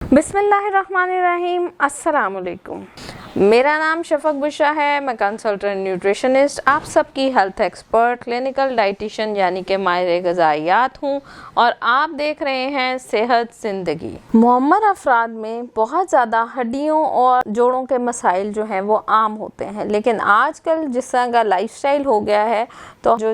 बिस्मिल्लाहिर्रहमानिर्रहीम। अस्सलामुअलैकुम। मेरा नाम शफक बुशरा है। मैं कंसल्टेंट न्यूट्रिशनिस्ट, आप सबकी हेल्थ एक्सपर्ट, क्लिनिकल डाइटिशियन यानी कि माहिर ग़िज़ाइयात हूँ और आप देख रहे हैं सेहत ज़िंदगी। मुअम्मर अफराद में बहुत ज़्यादा हड्डियों और जोड़ों के मसाइल जो हैं वो आम होते हैं, लेकिन आजकल जिस तरह का लाइफस्टाइल हो गया है तो जो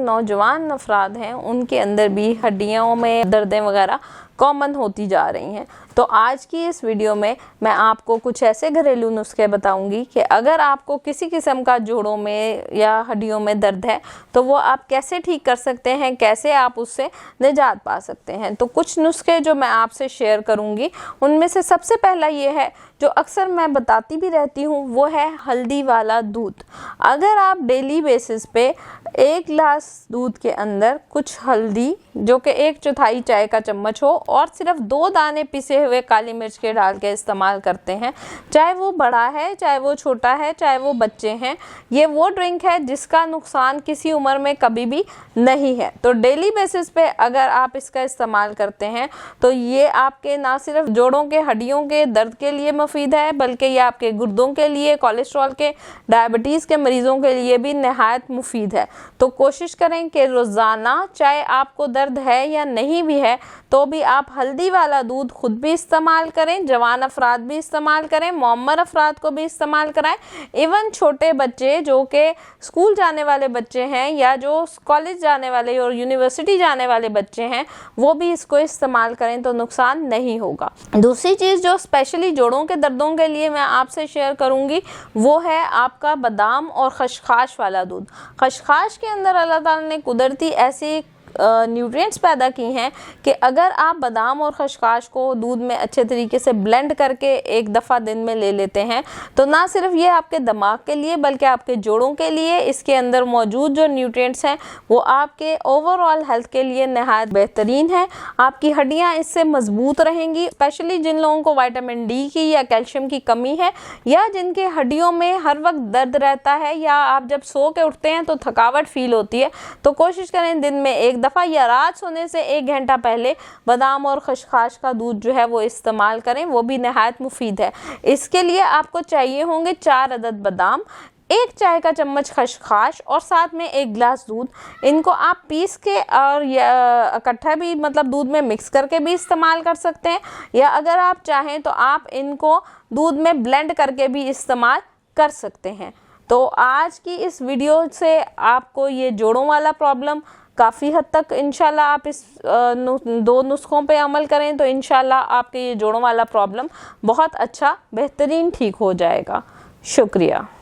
नौजवान अफराद हैं उनके अंदर भी हड्डियों में दर्दें वगैरह कॉमन होती जा रही हैं। तो आज की इस वीडियो में मैं आपको कुछ ऐसे घरेलू नुस्खे बताऊंगी कि अगर आपको किसी किस्म का जोड़ों में या हड्डियों में दर्द है तो वो आप कैसे ठीक कर सकते हैं, कैसे आप उससे निजात पा सकते हैं। तो कुछ नुस्खे जो मैं आपसे शेयर करूंगी उनमें से सबसे पहला ये है, जो अक्सर मैं बताती भी रहती हूँ, वो है हल्दी वाला दूध। अगर आप डेली बेसिस पे 1 गिलास दूध के अंदर कुछ हल्दी, जो कि 1/4 चाय का चम्मच हो, और सिर्फ 2 दाने पिसे हुए काली मिर्च के डाल के इस्तेमाल करते हैं, चाहे वो बड़ा है, चाहे वो छोटा है, चाहे वो बच्चे हैं, ये वो ड्रिंक है जिसका नुकसान किसी उम्र में कभी भी नहीं है। तो डेली बेसिस पे अगर आप इसका इस्तेमाल करते हैं तो ये आपके ना सिर्फ जोड़ों के हड्डियों के दर्द के लिए मुफीद है, बल्कि ये आपके गुर्दों के लिए, कोलेस्ट्रॉल के, डायबिटीज़ के मरीज़ों के लिए भी नहायत मुफीद है। तो कोशिश करें कि रोज़ाना, चाहे आपको दर्द है या नहीं भी है, तो भी आप हल्दी वाला दूध खुद भी इस्तेमाल करें, जवान अफराद भी इस्तेमाल करें, मुअम्मर अफराद को भी इस्तेमाल कराएं। इवन छोटे बच्चे जो कि स्कूल जाने वाले बच्चे हैं या जो कॉलेज जाने वाले और यूनिवर्सिटी जाने वाले बच्चे हैं, वो भी इसको इस्तेमाल करें तो नुकसान नहीं होगा। दूसरी चीज़ जो स्पेशली जोड़ों के दर्दों के लिए मैं आपसे शेयर करूंगी वो है आपका बादाम और खशखाश वाला दूध। खशखाश के अंदर अल्लाह ताला ने कुदरती ऐसी न्यूट्रिएंट्स पैदा की हैं कि अगर आप बादाम और खशखाश को दूध में अच्छे तरीके से ब्लेंड करके एक दफ़ा दिन में ले लेते हैं तो ना सिर्फ ये आपके दिमाग के लिए बल्कि आपके जोड़ों के लिए इसके अंदर मौजूद जो न्यूट्रिएंट्स हैं वो आपके ओवरऑल हेल्थ के लिए नहायत बेहतरीन है। आपकी हड्डियां इससे मजबूत रहेंगी, स्पेशली जिन लोगों को विटामिन डी की या कैल्शियम की कमी है, या जिनके हड्डियों में हर वक्त दर्द रहता है, या आप जब सो के उठते हैं तो थकावट फील होती है, तो कोशिश करें दिन में एक दफ़ा या रात सोने से 1 घंटा पहले बादाम और खशखाश का दूध जो है वो इस्तेमाल करें, वो भी नहायत मुफीद है। इसके लिए आपको चाहिए होंगे 4 अदद बादाम, 1 चाय का चम्मच खशखाश और साथ में 1 गिलास दूध। इनको आप पीस के और इकट्ठा भी मतलब दूध में मिक्स करके भी इस्तेमाल कर सकते हैं, या अगर आप चाहें तो आप इनको दूध में ब्लेंड करके भी इस्तेमाल कर सकते हैं। तो आज की इस वीडियो से आपको ये जोड़ों वाला प्रॉब्लम काफ़ी हद तक इंशाल्लाह आप इस 2 नुस्खों पे अमल करें तो इंशाल्लाह आपके ये जोड़ों वाला प्रॉब्लम बहुत अच्छा बेहतरीन ठीक हो जाएगा। शुक्रिया।